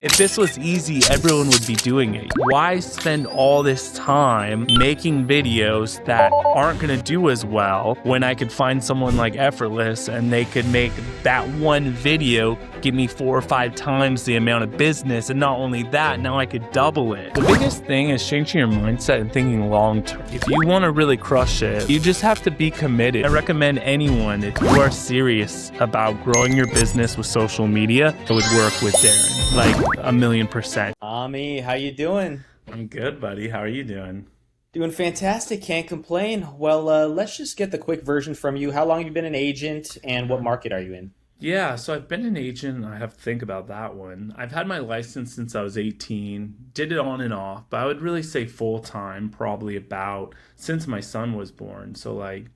If this was easy, everyone would be doing it. Why spend all this time making videos that aren't gonna do as well when I could find someone like Effluince and they could make that one video give me 4 or 5 times the amount of business, and not only that, now I could double it. The biggest thing is changing your mindset and thinking long term. If you wanna really crush it, you just have to be committed. I recommend anyone, if you are serious about growing your business with social media, it would work with Darren. Like 1,000,000%. Ami, how you doing? I'm good, buddy. How are you doing? Doing fantastic, can't complain. Well, let's just get the quick version from you. How long have you been an agent and what market are you in? Yeah, so I've been an agent. I have to think about that one. I've had my license since I was 18, did it on and off, but I would really say full time, probably about since my son was born. So like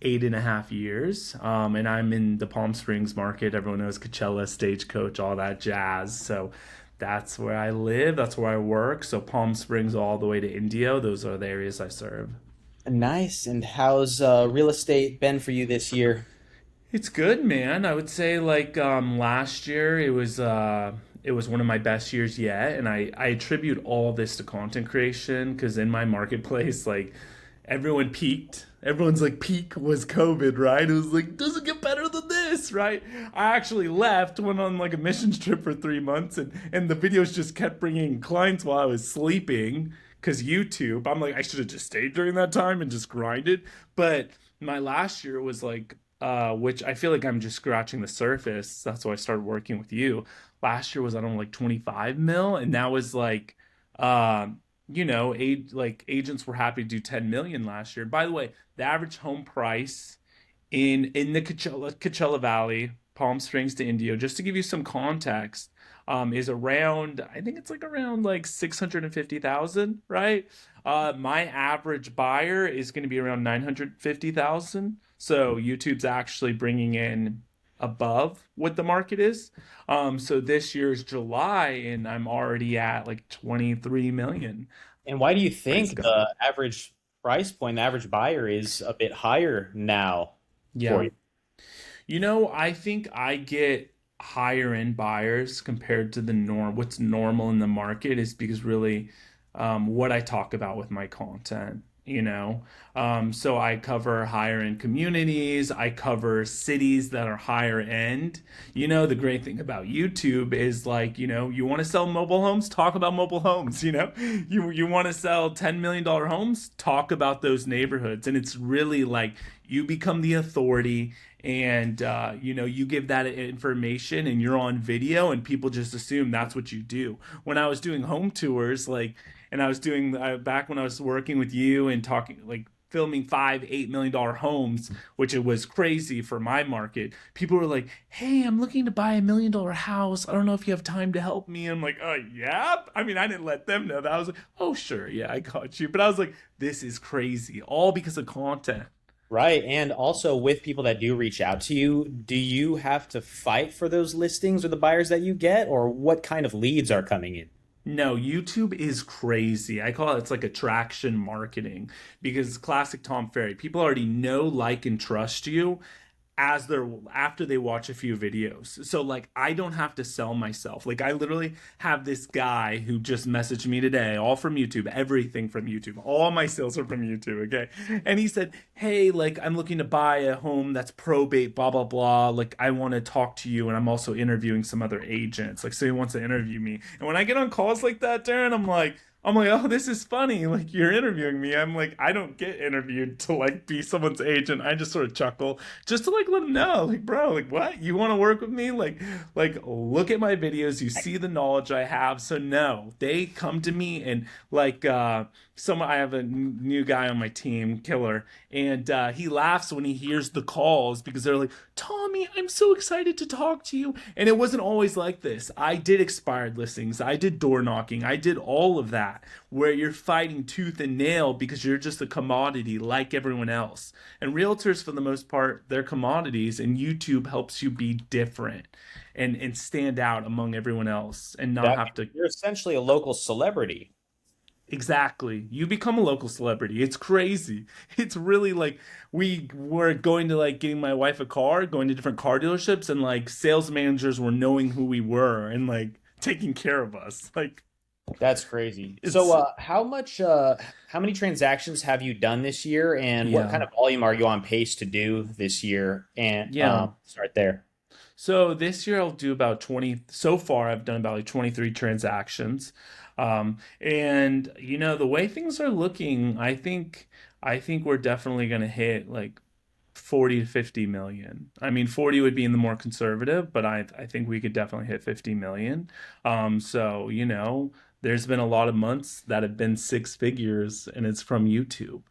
8.5 years. And I'm in the Palm Springs market. Everyone knows Coachella, Stagecoach, all that jazz. So that's where I live. That's where I work. So Palm Springs all the way to Indio. Those are the areas I serve. Nice. And how's real estate been for you this year? It's good, man. I would say like last year it was one of my best years yet, and I attribute all this to content creation because in my marketplace, like everyone peaked. Everyone's like peak was COVID, right? It was like doesn't get better than this, right? I actually left, went on like a missions trip for 3 months, and the videos just kept bringing clients while I was sleeping. Because YouTube, I'm like I should have just stayed during that time and just grinded. But my last year was like which I feel like I'm just scratching the surface. That's why I started working with you. Last year was I don't know, like 25 mil, and that was like, like agents were happy to do 10 million last year. By the way, the average home price in the Coachella Valley, Palm Springs to Indio, just to give you some context, is around, I think it's like around like 650,000, right? My average buyer is going to be around 950,000. So YouTube's actually bringing in above what the market is. So this year's July, and I'm already at like 23 million. And why do you Praise think God. the average price point, the average buyer is a bit higher now for Yeah. you? I think I get higher end buyers compared to the norm. What's normal in the market is because really what I talk about with my content. So I cover higher end communities, I cover cities that are higher end. The great thing about YouTube is like, you want to sell mobile homes, talk about mobile homes. You want to sell $10 million homes, talk about those neighborhoods. And it's really like you become the authority, and you give that information and you're on video and people just assume that's what you do. When I was doing home tours, like, and I was doing back when I was working with you and talking like filming 5 $8 million homes, which it was crazy for my market. People were like, hey, I'm looking to buy $1 million house, I don't know if you have time to help me. I'm like, yeah. I mean, I didn't let them know that. I was like, oh sure, yeah, I got you. But I was like, this is crazy, all because of content. Right. And also with people that do reach out to you, do you have to fight for those listings or the buyers that you get, or what kind of leads are coming in? No, YouTube is crazy. I call it's like attraction marketing because it's classic Tom Ferry. People already know, like, and trust you as they're after they watch a few videos. So like I don't have to sell myself. Like I literally have this guy who just messaged me today, all from YouTube, everything from YouTube. All my sales are from YouTube, okay? And he said, "Hey, like I'm looking to buy a home that's probate, blah blah blah. Like I want to talk to you, and I'm also interviewing some other agents. Like so he wants to interview me." And when I get on calls like that, Darren, I'm like, oh, this is funny. Like, you're interviewing me. I'm like, I don't get interviewed to like be someone's agent. I just sort of chuckle just to like let them know, like, bro, like, what? You want to work with me? Like, look at my videos. You see the knowledge I have. So no, they come to me and like, I have a new guy on my team, Killer, and he laughs when he hears the calls because they're like, Tommy, I'm so excited to talk to you. And it wasn't always like this. I did expired listings. I did door knocking. I did all of that where you're fighting tooth and nail because you're just a commodity like everyone else. And realtors, for the most part, they're commodities, and YouTube helps you be different and stand out among everyone else and not That have to. you're essentially a local celebrity. Exactly. You become a local celebrity. It's crazy. It's really like we were going to like getting my wife a car, going to different car dealerships, and like sales managers were knowing who we were and like taking care of us. Like That's crazy. So, it's how many transactions have you done this year, and what yeah. kind of volume are you on pace to do this year? And Yeah. start there. So this year I'll do about 20. So far, I've done about like 23 transactions. And the way things are looking, I think we're definitely going to hit like 40 to 50 million. I mean, 40 would be in the more conservative, but I think we could definitely hit 50 million. So, there's been a lot of months that have been six figures and it's from YouTube.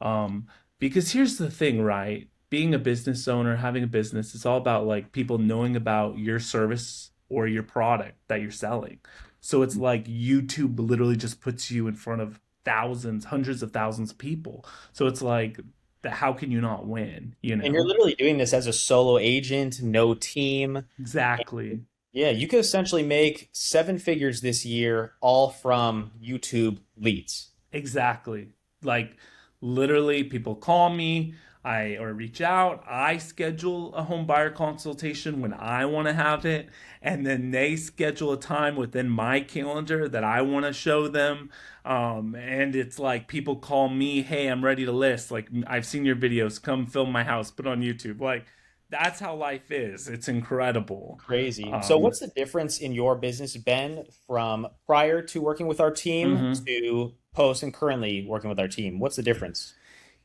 Um, because here's the thing, right? Being a business owner, having a business, it's all about like people knowing about your service or your product that you're selling. So it's like YouTube literally just puts you in front of thousands, hundreds of thousands of people. So it's like, how can you not win, you And you're know? literally doing this as a solo agent, no team. Exactly. Yeah, you could essentially make seven figures this year all from YouTube leads. Exactly. Like literally people call me, I or reach out, I schedule a home buyer consultation when I want to have it, and then they schedule a time within my calendar that I want to show them. And it's like people call me, "Hey, I'm ready to list. Like I've seen your videos, come film my house, put on YouTube." Like that's how life is. It's incredible. Crazy. So, Um, what's the difference in your business, Ben, from prior to working with our team mhm. to post and currently working with our team? What's the difference?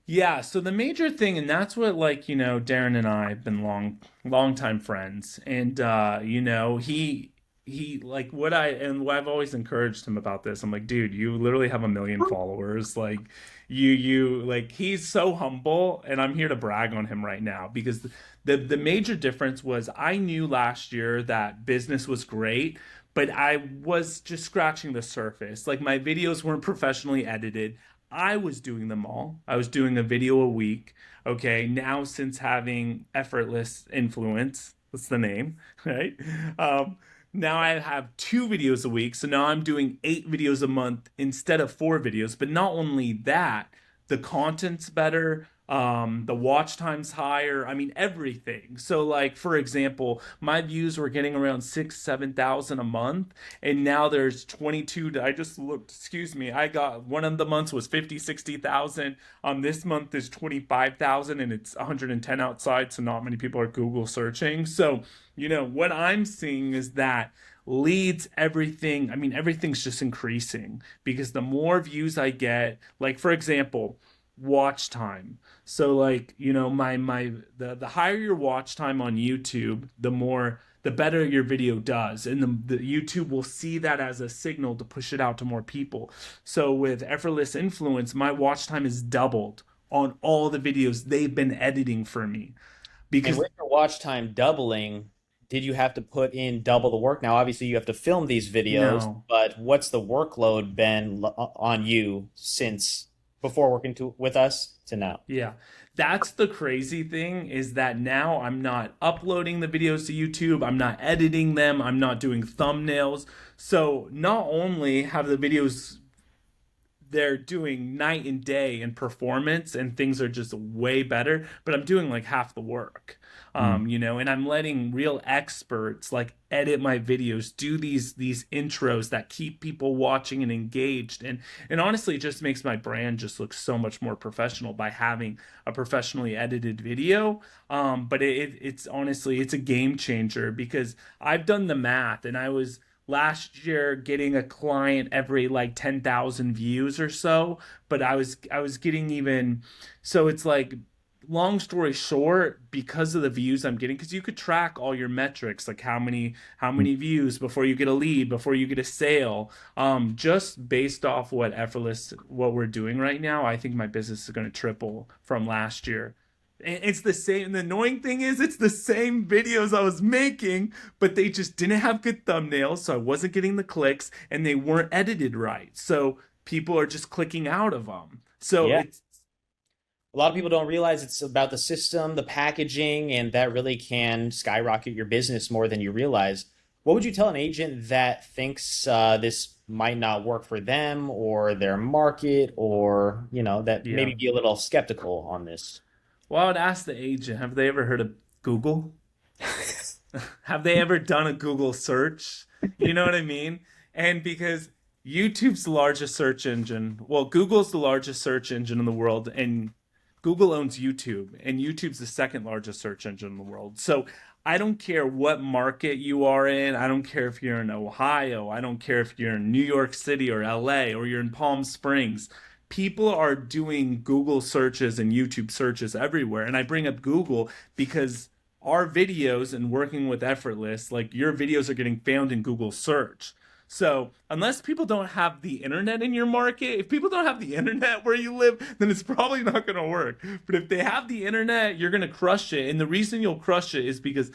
Yeah, so the major thing, and that's what like, Darren and I have been long time friends. And he like what I've always encouraged him about this. I'm like, dude, you literally have a million followers. Like you like he's so humble and I'm here to brag on him right now because the major difference was I knew last year that business was great, but I was just scratching the surface. Like my videos weren't professionally edited. I was doing them all. I was doing a video a week. Okay, now since having effortless influence, that's the name, right? Um, Now I have two videos a week. So now I'm doing 8 videos a month instead of 4 videos. But not only that, the content's better. The watch time's higher. I mean, everything. So, like, for example, my views were getting around 7,000 a month, and now there's 22. I just looked, excuse me, I got one of the months was 50, 60,000. This month is 25,000 and it's 110 outside. So, not many people are Google searching. So, what I'm seeing is that leads, everything, I mean, everything's just increasing because the more views I get, like, for example, watch time. So like, the higher your watch time on YouTube, the better your video does. And the YouTube will see that as a signal to push it out to more people. So with effortless influence, my watch time is doubled on all the videos they've been editing for me. And Because with your watch time doubling, did you have to put in double the work? Now, obviously, you have to film these videos, no, but what's the workload been on you since before working with us to now? yeah. That's the crazy thing is that now I'm not uploading the videos to YouTube, I'm not editing them, I'm not doing thumbnails. So not only have the videos they're doing night and day in performance and things are just way better, but I'm doing like half the work. And I'm letting real experts like edit my videos, do these intros that keep people watching and engaged. And honestly, it just makes my brand just look so much more professional by having a professionally edited video. But it's honestly it's a game changer because I've done the math and I was last year getting a client every like 10,000 views or so, but I was getting even, so it's like long story short, because of the views I'm getting, because you could track all your metrics like how many views before you get a lead, before you get a sale, just based off what we're doing right now. I think my business is going to triple from last year. It's the same. The annoying thing is, it's the same videos I was making, but they just didn't have good thumbnails, so I wasn't getting the clicks, and they weren't edited right. So people are just clicking out of them. So Yeah. it's A lot of people don't realize it's about the system, the packaging, and that really can skyrocket your business more than you realize. What would you tell an agent that thinks this might not work for them or their market, or that yeah. maybe be a little skeptical on this? Well, I would ask the agent, have they ever heard of Google? Have they ever done a Google search? You know what I mean? And because YouTube's the largest search engine, well, Google's the largest search engine in the world, and Google owns YouTube, and YouTube's the second largest search engine in the world. So I don't care what market you are in. I don't care if you're in Ohio. I don't care if you're in New York City or LA or you're in Palm Springs. People are doing Google searches and YouTube searches everywhere. And I bring up Google because our videos and working with Effortless, like your videos are getting found in Google search. So, unless people don't have the internet in your market, if people don't have the internet where you live, then it's probably not going to work. But if they have the internet, you're going to crush it. And the reason you'll crush it is because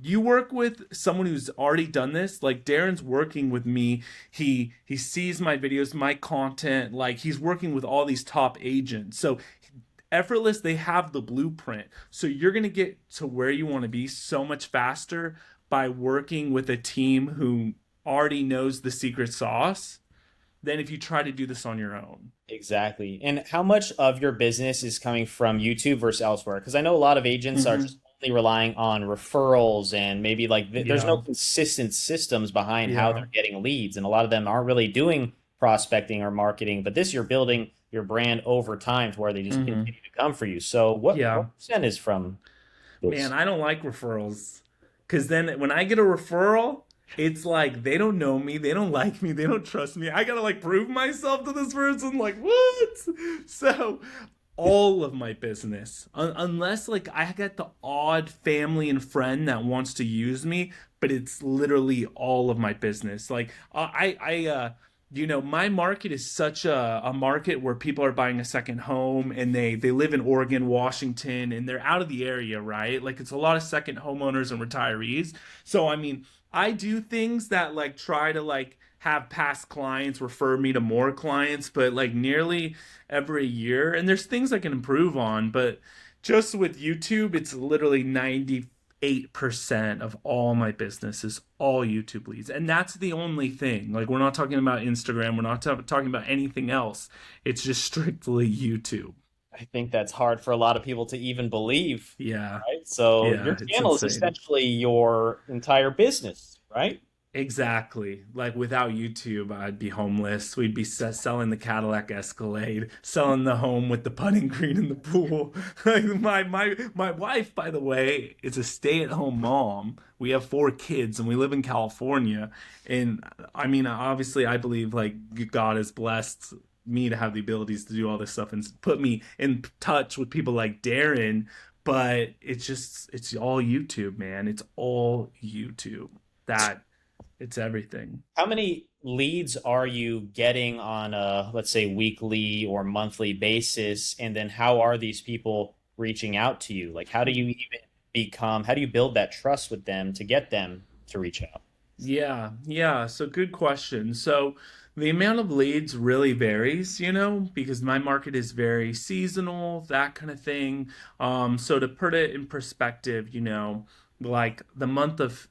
you work with someone who's already done this. Like Darren's working with me. He sees my videos, my content, like he's working with all these top agents. So Effortless, they have the blueprint. So you're going to get to where you want to be so much faster by working with a team who already knows the secret sauce than if you try to do this on your own. Exactly. And how much of your business is coming from YouTube versus elsewhere? Because I know a lot of agents are Mm-hmm. just only relying on referrals and maybe like there's no Yeah. consistent systems behind how Yeah. they're getting leads. And a lot of them aren't really doing prospecting or marketing, but this you're building your brand over time to where they just Mm-hmm. continue to come for you. So Yeah. what percent is from Man, this? I don't like referrals. Because then when I get a referral, it's like they don't know me, they don't like me, they don't trust me. I gotta like prove myself to this person. Like, what? So, all of my business, unless like I get the odd family and friend that wants to use me, but it's literally all of my business. Like, my market is such a market where people are buying a second home and they live in Oregon, Washington, and they're out of the area, right? Like it's a lot of second homeowners and retirees. So I mean, I do things that like try to like have past clients refer me to more clients, but like nearly every year. And there's things I can improve on, but just with YouTube, it's literally 98% of all my business is all YouTube leads. And that's the only thing. Like, we're not talking about Instagram, we're not talking about anything else. It's just strictly YouTube. I think that's hard for a lot of people to even believe, Yeah. right? So your Yeah. It's channel is insane. essentially your entire business, right? Exactly. Like without YouTube, I'd be homeless. We'd be selling the Cadillac Escalade, selling the home with the putting green in the pool. Like my wife, by the way, is a stay-at-home mom. We have 4 kids and we live in California. And I mean, obviously, I believe like God has blessed me to have the abilities to do all this stuff and put me in touch with people like Darren. But it's all YouTube, man. It's all YouTube. That it's everything. How many leads are you getting on a, let's say, weekly or monthly basis? And then how are these people reaching out to you? Like, how do you build that trust with them to get them to reach out? Yeah, yeah. So good question. So the amount of leads really varies, because my market is very seasonal, that kind of thing. So to put it in perspective, like the month of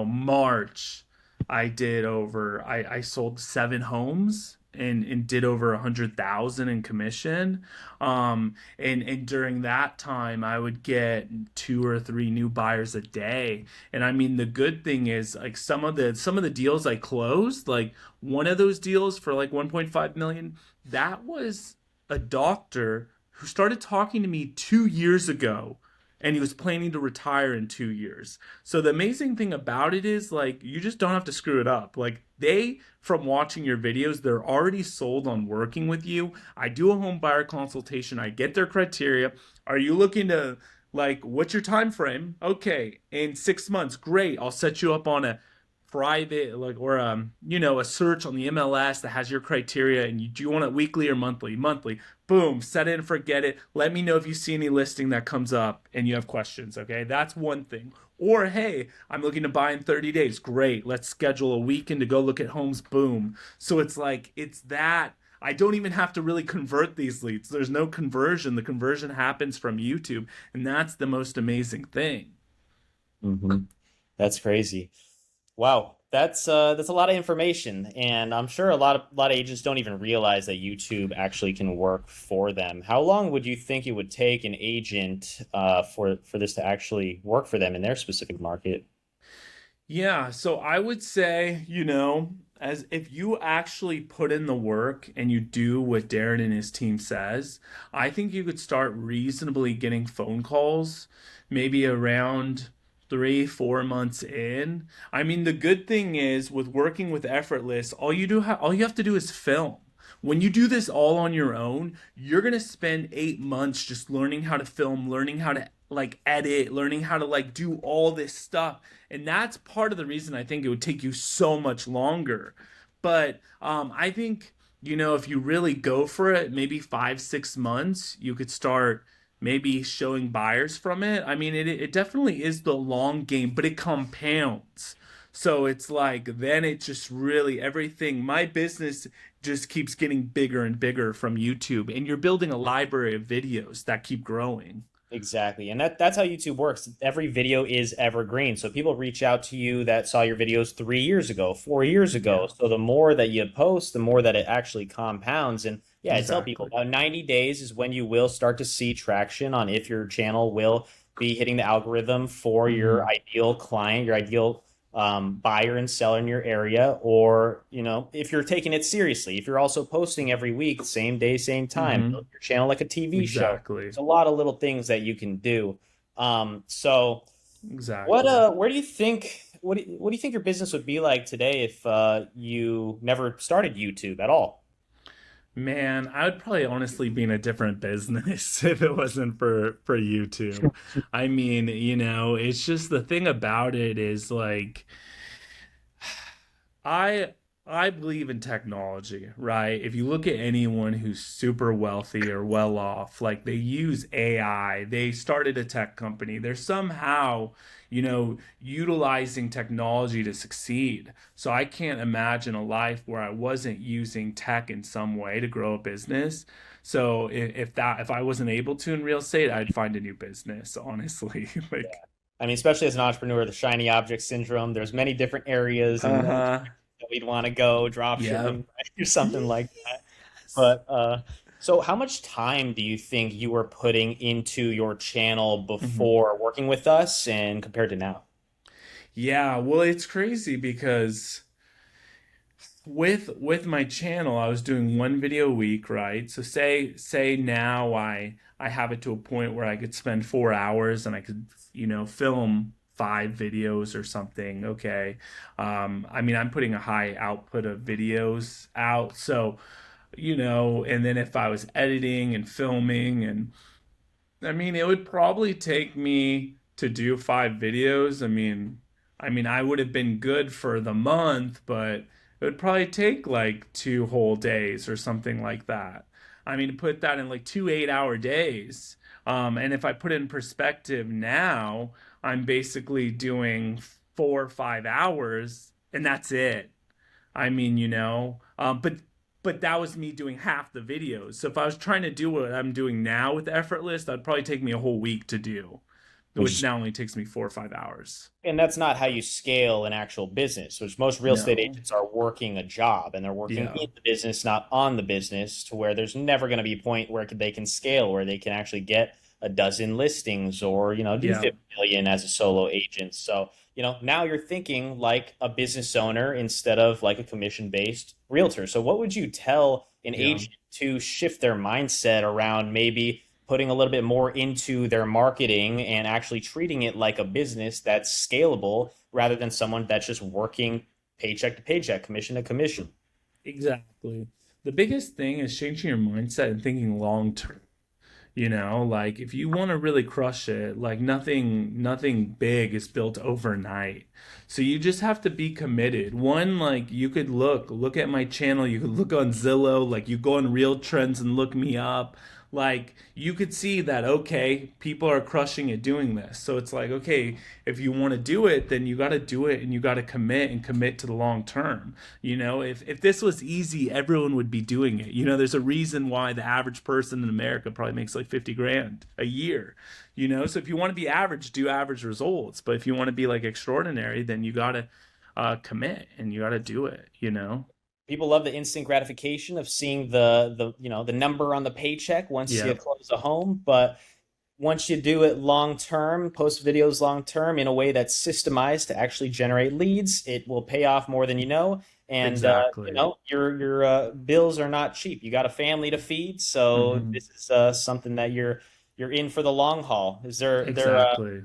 March, I sold 7 homes and did over 100,000 in commission. And during that time I would get 2 or 3 new buyers a day. And I mean, the good thing is like some of the deals I closed, like one of those deals for like 1.5 million, that was a doctor who started talking to me 2 years ago, and he was planning to retire in 2 years. So the amazing thing about it is like you just don't have to screw it up. Like they, from watching your videos, they're already sold on working with you. I do a home buyer consultation. I get their criteria. Are you looking to, like, what's your time frame? Okay, in 6 months, great. I'll set you up on a private, like, or a search on the MLS that has your criteria, and do you want it weekly or monthly? Monthly. Boom, set it and forget it. Let me know if you see any listing that comes up and you have questions. Okay, that's one thing. Or hey, I'm looking to buy in 30 days. Great, let's schedule a weekend to go look at homes. Boom. So it's like it's that. I don't even have to really convert these leads. There's no conversion. The conversion happens from YouTube, and that's the most amazing thing. Hmm. That's crazy. Wow, that's a lot of information, and I'm sure a lot of agents don't even realize that YouTube actually can work for them. How long would you think it would take an agent for this to actually work for them in their specific market? Yeah, so I would say, as if you actually put in the work and you do what Darren and his team says, I think you could start reasonably getting phone calls maybe around 3, 4 months in. I mean, the good thing is with working with Effortless, all you have to do is film. When you do this all on your own, you're gonna spend 8 months just learning how to film, learning how to like edit, learning how to like do all this stuff. And that's part of the reason I think it would take you so much longer. But I think, if you really go for it, maybe 5, 6 months, you could start maybe showing buyers from it. I mean, it definitely is the long game, but it compounds. So it's like, then it just really, everything, my business just keeps getting bigger and bigger from YouTube. And you're building a library of videos that keep growing. Exactly. And that's how YouTube works. Every video is evergreen. So people reach out to you that saw your videos 3 years ago, 4 years Yeah, ago. So the more that you post, the more that it actually compounds. And yeah, I tell people exactly. about 90 days is when you will start to see traction on if your channel will be hitting the algorithm for your Hmm. ideal client, your ideal buyer and seller in your area, or if you're taking it seriously, if you're also posting every week, same day, same time, build Hmm. your channel like a TV show. Exactly. There's a lot of little things that you can do. So Exactly. where do you think what do you think your business would be like today if you never started YouTube at all? Man, I would probably honestly be in a different business if it wasn't for YouTube. I mean, it's just the thing about it is like I I believe in technology, right? If you look at anyone who's super wealthy or well off, like they use AI, they started a tech company. They're somehow, utilizing technology to succeed. So I can't imagine a life where I wasn't using tech in some way to grow a business. So if I wasn't able to in real estate, I'd find a new business, honestly. Like, I mean, especially as an entrepreneur, the shiny object syndrome, there's many different areas and many uh-huh. directions that we'd want to go, drop Yep. shipping, right? Or something like that. Yes. But so how much time do you think you were putting into your channel Mhm. before working with us and compared to now? Yeah, well, it's crazy because with my channel, I was doing one video a week, right? So say now I have it to a point where I could spend 4 hours and I could, film 5 videos or something. Okay. I mean, I'm putting a high output of videos out. So, and then if I was editing and filming and I mean, it would probably take me to do 5 videos. I mean, I would have been good for the month, but it would probably take like 2 whole days or something like that. I mean, to put that in like 2 8-hour days. And if I put it in perspective now, I'm basically doing 4 or 5 hours, and that's it. I mean, but that was me doing half the videos. So if I was trying to do what I'm doing now with Effortless, that'd probably take me a whole week to do, Which which is, now only takes me 4 or 5 hours. and that's not how you scale an actual business, which most real estate No. agents are working a job and they're working Yeah. in the business, not on the business, to where there's never going to be a point where they can scale, where they can actually get a dozen listings or, do Yeah. 50 million as a solo agent. So, now you're thinking like a business owner instead of like a commission-based realtor. So what would you tell an Yeah. agent to shift their mindset around maybe putting a little bit more into their marketing and actually treating it like a business that's scalable rather than someone that's just working paycheck to paycheck, commission to commission? Exactly. The biggest thing is changing your mindset and thinking long term. Like if you want to really crush it, like nothing big is built overnight. So you just have to be committed. One, like you could look at my channel, you could look on Zillow, like you go on Real Trends and look me up. Like you could see that okay, people are crushing it doing this. So it's like okay, if you want to do it, then you got to do it and you got to commit to the long term. If this was easy, everyone would be doing it. There's a reason why the average person in America probably makes like 50 grand a year. So if you want to be average, do average results. But if you want to be like extraordinary, then you got to commit and you got to do it. People love the instant gratification of seeing the number on the paycheck once you Yeah. close a home, but once you do it long term, post videos long term in a way that's systemized to actually generate leads, it will pay off more than you know. And Exactly. your bills are not cheap. You got a family to feed, so Hmm. this is something that you're in for the long haul. Is there Exactly.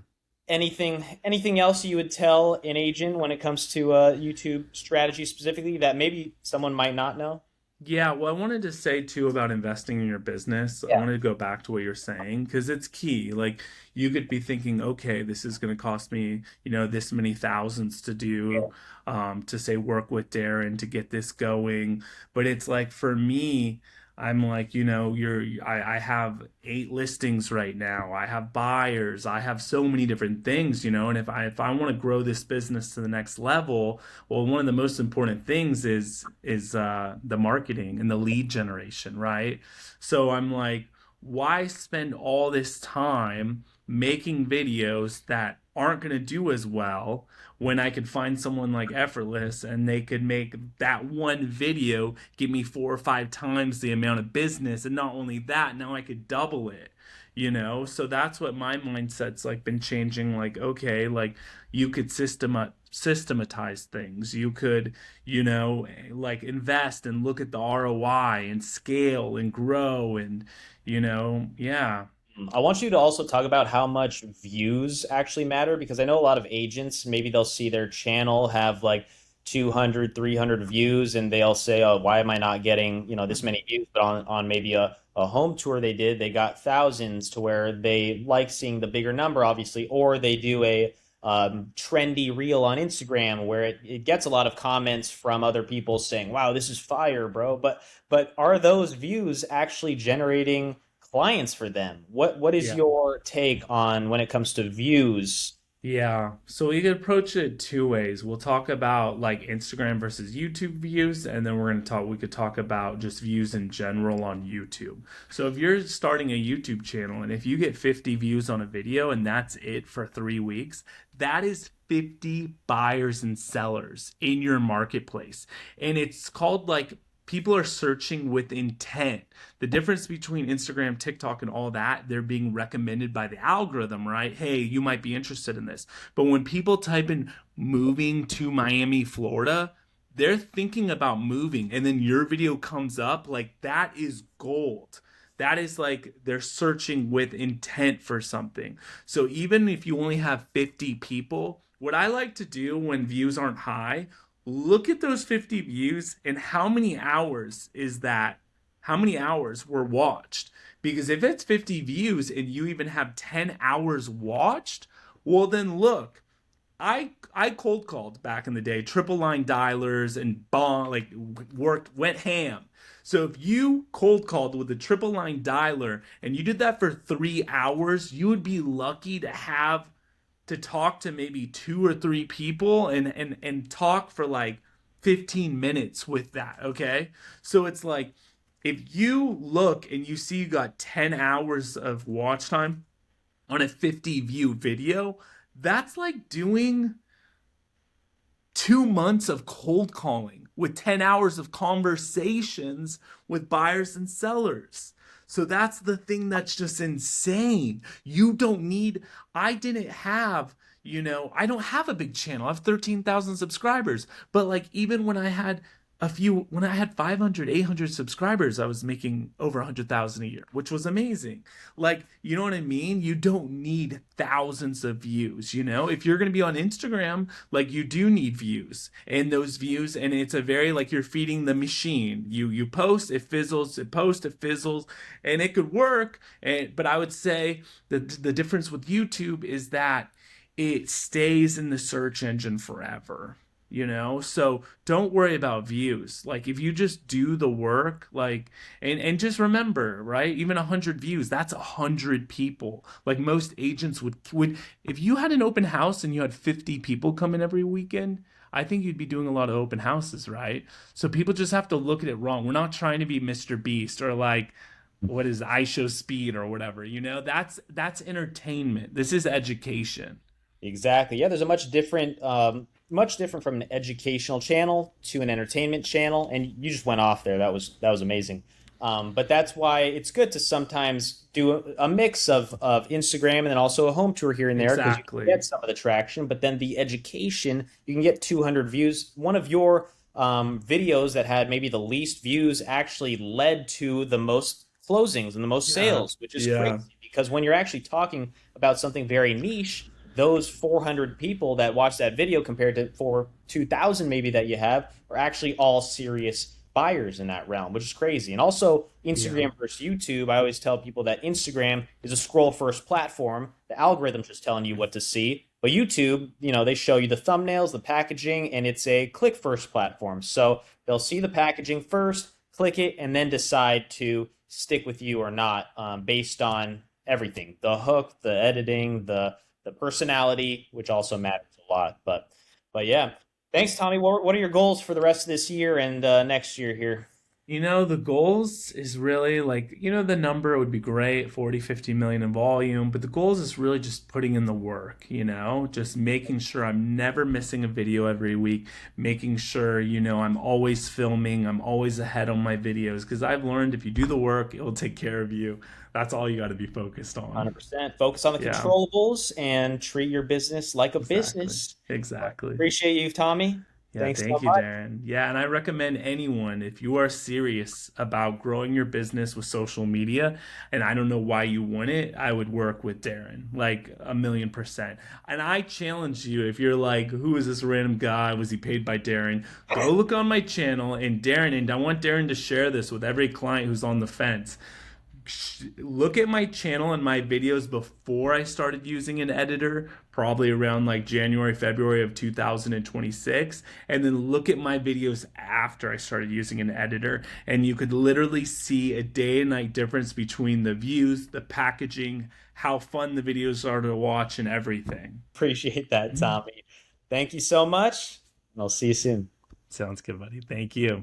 anything else you would tell an agent when it comes to YouTube strategy specifically that maybe someone might not know? Yeah, well, I wanted to say too about investing in your business. I Yeah. wanted to go back to what you're saying because it's key. Like you could be thinking, okay, this is going to cost me, this many thousands to do, to say work with Darren to get this going. But it's like for me, I'm like, I have 8 listings right now. I have buyers. I have so many different things, and if I want to grow this business to the next level, well, one of the most important things is the marketing and the lead generation, right? So I'm like, why spend all this time making videos that aren't going to do as well when I could find someone like Effortless and they could make that one video give me 4 or 5 times the amount of business, and not only that, now I could double it. So that's what my mindset's like been changing. Like, okay, like you could systematize things. You could, like invest and look at the ROI and scale and grow and, yeah. I want you to also talk about how much views actually matter because I know a lot of agents, maybe they'll see their channel have like 200, 300 views and they'll say, oh, why am I not getting, this many views? But on maybe a home tour they did, they got thousands to where they like seeing the bigger number, obviously, or they do a trendy reel on Instagram where it gets a lot of comments from other people saying, wow, this is fire, bro. But are those views actually generating clients for them? What is Yeah. your take on when it comes to views? Yeah, so we could approach it 2 ways. We'll talk about like Instagram versus YouTube views, and then we could talk about just views in general on YouTube. So if you're starting a YouTube channel and if you get 50 views on a video and that's it for 3 weeks, that is 50 buyers and sellers in your marketplace. And it's called like people are searching with intent. The difference between Instagram, TikTok, and all that, they're being recommended by the algorithm, right? Hey, you might be interested in this. But when people type in moving to Miami, Florida, they're thinking about moving, and then your video comes up, like that is gold. That is like they're searching with intent for something. So even if you only have 50 people, what I like to do when views aren't high, look at those 50 views and how many hours is that? How many hours were watched? Because if it's 50 views and you even have 10 hours watched, well then look, I cold called back in the day, triple line dialers and bond like went ham. So if you cold called with a triple line dialer and you did that for 3 hours, you would be lucky to talk to maybe 2 or 3 people and talk for like 15 minutes with that. Okay, so it's like if you look and you see you got 10 hours of watch time on a 50 view video, that's like doing 2 months of cold calling with 10 hours of conversations with buyers and sellers. So that's the thing that's just insane. You don't need, I didn't have, I don't have a big channel. I have 13,000 subscribers. But like, even when I had 500, 800 subscribers, I was making over 100,000 a year, which was amazing. Like, you know what I mean? You don't need thousands of views, If you're going to be on Instagram, like you do need views and those views, and it's a very like you're feeding the machine. You post, it fizzles, it posts, it fizzles, and it could work. But I would say the difference with YouTube is that it stays in the search engine forever. So don't worry about views. Like if you just do the work, like and just remember, right? Even 100 views, that's 100 people. Like most agents would if you had an open house and you had 50 people come in every weekend, I think you'd be doing a lot of open houses, right? So people just have to look at it wrong. We're not trying to be Mr. Beast or like what is I show speed or whatever. That's entertainment. This is education. Exactly. Yeah, there's a much different from an educational channel to an entertainment channel, and you just went off there. That was amazing. But that's why it's good to sometimes do a mix of Instagram and then also a home tour here and there because you can Exactly. get some of the traction. But then the education, you can get 200 views. One of your videos that had maybe the least views actually led to the most closings and the most Yeah. sales, which is Yeah. crazy because when you're actually talking about something very niche, those 400 people that watch that video compared to 2,000 maybe that you have are actually all serious buyers in that realm, which is crazy. And also Yeah. Instagram versus YouTube, I always tell people that Instagram is a scroll first platform. The algorithm's just telling you what to see. But YouTube, they show you the thumbnails, the packaging, and it's a click first platform. So they'll see the packaging first, click it, and then decide to stick with you or not based on everything, the hook, the editing, the personality, which also matters a lot. But yeah, thanks, Tommy. What are your goals for the rest of this year and next year here? The goals is really like, the number would be great, 40, 50 million in volume, but the goals is really just putting in the work, just making sure I'm never missing a video every week, making sure, I'm always filming, I'm always ahead on my videos, because I've learned if you do the work, it'll take care of you. That's all you got to be focused on. 100%. Focus on the Yeah, controllables and treat your business like a exactly. business. But Exactly. appreciate you, Tommy. Yeah, Thanks so thank you, much. Darren. Yeah, and I recommend anyone, if you are serious about growing your business with social media, and I don't know why you wouldn't, I would work with Darren, like 1,000,000%. And I challenge you, if you're like, who is this random guy? Was he paid by Darren? Go look on my channel, and I want Darren to share this with every client who's on the fence. Look at my channel and my videos before I started using an editor, probably around like January, February of 2026, and then look at my videos after I started using an editor, and you could literally see a day and night difference between the views, the packaging, how fun the videos are to watch, and everything. Appreciate that, Tommy. Thank you so much, and I'll see you soon. Sounds good, buddy. Thank you.